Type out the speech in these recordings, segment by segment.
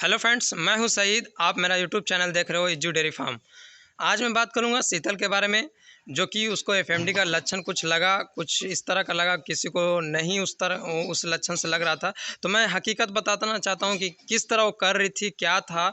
Hello friends, मैं हूं सईद। आप मेरा यूट्यूब चैनल देख रहे हो इज्जू डेयरी फार्म। आज मैं बात करूंगा शीतल के बारे में, जो कि उसको एफएमडी का लक्षण कुछ लगा, कुछ इस तरह का लगा, किसी को नहीं उस तरह उस लक्षण से लग रहा था। तो मैं हकीकत बताना चाहता हूं कि किस तरह वो कर रही थी, क्या था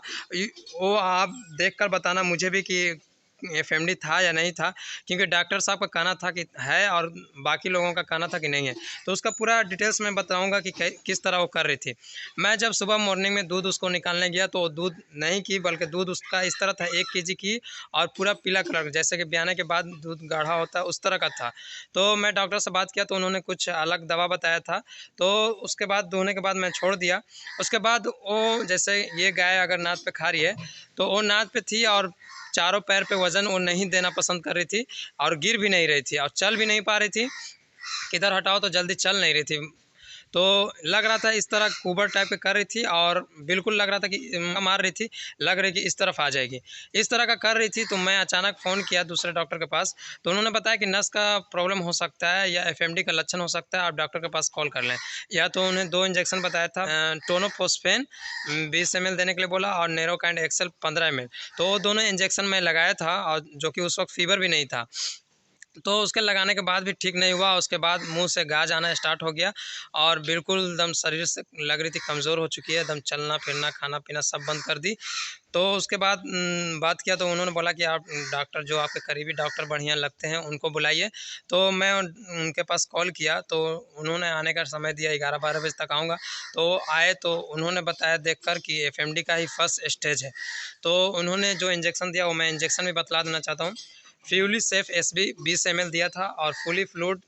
वो आप देखकर बताना मुझे भी कि एफएमडी था या नहीं था, क्योंकि डॉक्टर साहब का कहना था कि है और बाकी लोगों का कहना था कि नहीं है। तो उसका पूरा डिटेल्स मैं बताऊंगा कि किस तरह वो कर रही थी। मैं जब सुबह मॉर्निंग में दूध उसको निकालने गया तो दूध नहीं की, बल्कि दूध उसका इस तरह था 1 kg की और पूरा पीला कलर, जैसे कि ब्याने के बाद दूध गाढ़ा होता है उस तरह का था। तो मैं डॉक्टर से बात किया तो उन्होंने कुछ अलग दवा बताया था। तो उसके बाद धोने के बाद मैं छोड़ दिया। उसके बाद वो जैसे ये गाय अगर नाद पे खा रही है तो वो नाद पे थी और चारों पैर पे वजन वो नहीं देना पसंद कर रही थी और गिर भी नहीं रही थी और चल भी नहीं पा रही थी। किधर हटाओ तो जल्दी चल नहीं रही थी। तो लग रहा था इस तरह कुबर टाइप के कर रही थी और बिल्कुल लग रहा था कि मार रही थी, लग रही कि इस तरफ आ जाएगी, इस तरह का कर रही थी। तो मैं अचानक फ़ोन किया दूसरे डॉक्टर के पास। तो उन्होंने बताया कि नस का प्रॉब्लम हो सकता है या एफएमडी का लक्षण हो सकता है, आप डॉक्टर के पास कॉल कर लें। या तो उन्हें 2 इंजेक्शन बताया था, टोनोफॉस्फेन 20 ml देने के लिए बोला और नेरोकैंड एक्सेल 15 ml। तो वो दोनों इंजेक्शन मैं लगाया था, और जो कि उस वक्त फीवर भी नहीं था। तो उसके लगाने के बाद भी ठीक नहीं हुआ। उसके बाद मुंह से गाज आना स्टार्ट हो गया और बिल्कुल एकदम शरीर से लग रही थी कमज़ोर हो चुकी है, एकदम चलना फिरना खाना पीना सब बंद कर दी। तो उसके बाद बात किया तो उन्होंने बोला कि आप डॉक्टर, जो आपके करीबी डॉक्टर बढ़िया लगते हैं उनको बुलाइए। तो मैं उनके पास कॉल किया तो उन्होंने आने का समय दिया, 11-12 बजे तक आऊँगा। तो आए तो उन्होंने बताया देखकर कि एफएमडी का ही फर्स्ट स्टेज है। तो उन्होंने जो इंजेक्शन दिया वो मैं इंजेक्शन भी बतला देना चाहता हूँ। फ्यूली सेफ एसबी 20 ml दिया था और fully fluid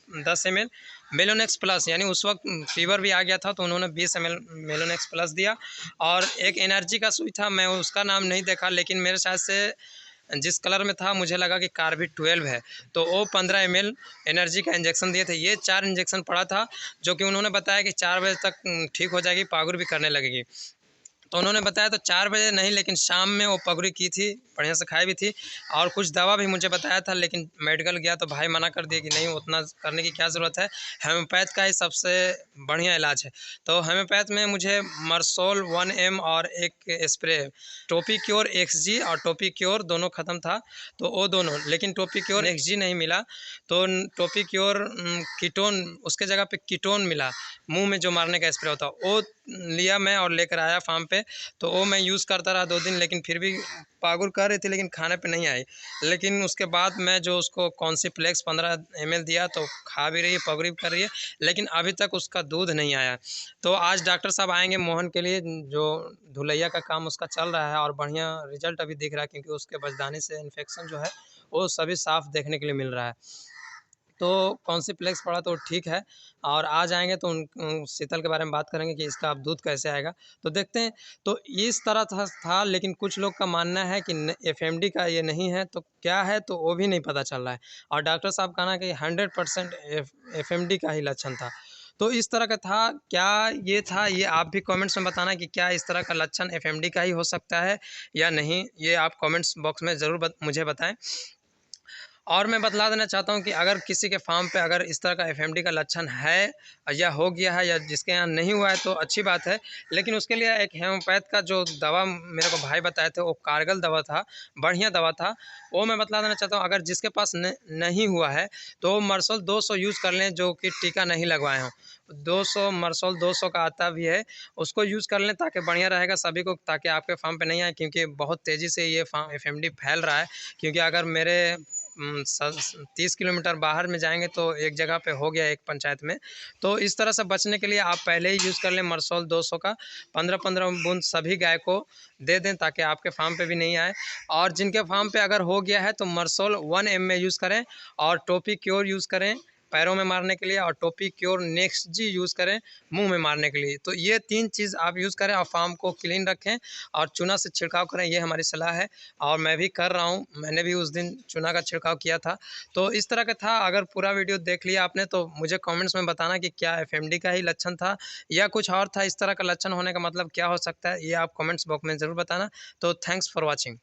10 ml। Melonex plus, यानी उस वक्त फीवर भी आ गया था तो उन्होंने 20 ml मेलोनेक्स प्लस दिया। और एक एनर्जी का सुई था, मैं उसका नाम नहीं देखा, लेकिन मेरे शायद से जिस कलर में था मुझे लगा कि कार्बिट 12 है, तो वो 15 ml एनर्जी का इंजेक्शन दिए थे। ये 4 इंजेक्शन पड़ा था, जो कि उन्होंने बताया कि 4 बजे तक ठीक हो जाएगी, पागुर भी करने लगेगी। तो उन्होंने बताया तो 4 बजे नहीं, लेकिन शाम में वो पगड़ी की थी, बढ़िया से खाई भी थी। और कुछ दवा भी मुझे बताया था, लेकिन मेडिकल गया तो भाई मना कर दिया कि नहीं, उतना करने की क्या ज़रूरत है, होम्योपैथ का ही सबसे बढ़िया इलाज है। तो होम्योपैथ में मुझे मरसोल 1 m और एक स्प्रे, टोपी क्योर एक्सजी और टोपी क्योर दोनों ख़त्म था। तो वो दोनों, लेकिन टोपी क्योर एक्सजी नहीं मिला। तो टोपी क्योर कीटोन, उसके जगह पे कीटोन मिला, मुंह में जो मारने का स्प्रे होता है वो लिया मैं और लेकर आया फार्म पे। तो वो मैं यूज़ करता रहा 2 दिन, लेकिन फिर भी पागुर कर रही थी, लेकिन खाने पे नहीं आई। लेकिन उसके बाद मैं जो उसको कॉन्सिप्लेक्स 15 ml दिया तो खा भी रही है, पगड़ी भी कर रही है, लेकिन अभी तक उसका दूध नहीं आया। तो आज डॉक्टर साहब आएंगे मोहन के लिए, जो धुलैया का काम उसका चल रहा है और बढ़िया रिजल्ट अभी दिख रहा है, क्योंकि उसके बचदानी से इन्फेक्शन जो है वो सभी साफ देखने के लिए मिल रहा है। तो कॉन्सिप्लेक्स पड़ा तो ठीक है। और आ जाएँगे तो शीतल के बारे में बात करेंगे कि इसका अब दूध कैसे आएगा। तो देखते हैं। तो इस तरह था, लेकिन कुछ लोग का मानना है कि एफएमडी का ये नहीं है, तो क्या है तो वो भी नहीं पता चल रहा है। और डॉक्टर साहब का कहना है कि 100% एफएमडी का ही लक्षण था। तो इस तरह का था, क्या ये था, ये आप भी कमेंट्स में बताना कि क्या इस तरह का लक्षण एफएमडी का ही हो सकता है या नहीं, ये आप कमेंट्स बॉक्स में ज़रूर मुझे बताएं। और मैं बतला देना चाहता हूँ कि अगर किसी के फार्म पे अगर इस तरह का एफएमडी का लक्षण है या हो गया है, या जिसके यहाँ नहीं हुआ है तो अच्छी बात है। लेकिन उसके लिए एक होम्योपैथ का जो दवा मेरे को भाई बताए थे वो कारगर दवा था, बढ़िया दवा था, वो मैं बतला देना चाहता हूँ। अगर जिसके पास नहीं हुआ है तो मरसोल 200 यूज़ कर लें, जो कि टीका नहीं लगवाए हों। 200 मरसोल 200 का आता भी है, उसको यूज़ कर लें ताकि बढ़िया रहेगा सभी को, ताकि आपके फार्म पे नहीं आए, क्योंकि बहुत तेज़ी से ये एफएमडी फैल रहा है। क्योंकि अगर मेरे 30 किलोमीटर बाहर में जाएंगे तो एक जगह पे हो गया, एक पंचायत में। तो इस तरह से बचने के लिए आप पहले ही यूज़ कर लें मरसोल 200 का, 15-15 बूंद सभी गाय को दे दें ताकि आपके फार्म पे भी नहीं आए। और जिनके फार्म पे अगर हो गया है तो मरसोल 1 m में यूज़ करें, और टोपी क्योर यूज़ करें पैरों में मारने के लिए, और टोपी क्योर नेक्स्ट जी यूज़ करें मुंह में मारने के लिए। तो ये 3 चीज़ आप यूज़ करें और फार्म को क्लीन रखें और चूना से छिड़काव करें, ये हमारी सलाह है। और मैं भी कर रहा हूँ, मैंने भी उस दिन चूना का छिड़काव किया था। तो इस तरह का था। अगर पूरा वीडियो देख लिया आपने तो मुझे कमेंट्स में बताना कि क्या एफएमडी का ही लक्षण था या कुछ और था। इस तरह का लक्षण होने का मतलब क्या हो सकता है, ये आप कमेंट्स बॉक्स में ज़रूर बताना। तो थैंक्स फॉर वॉचिंग।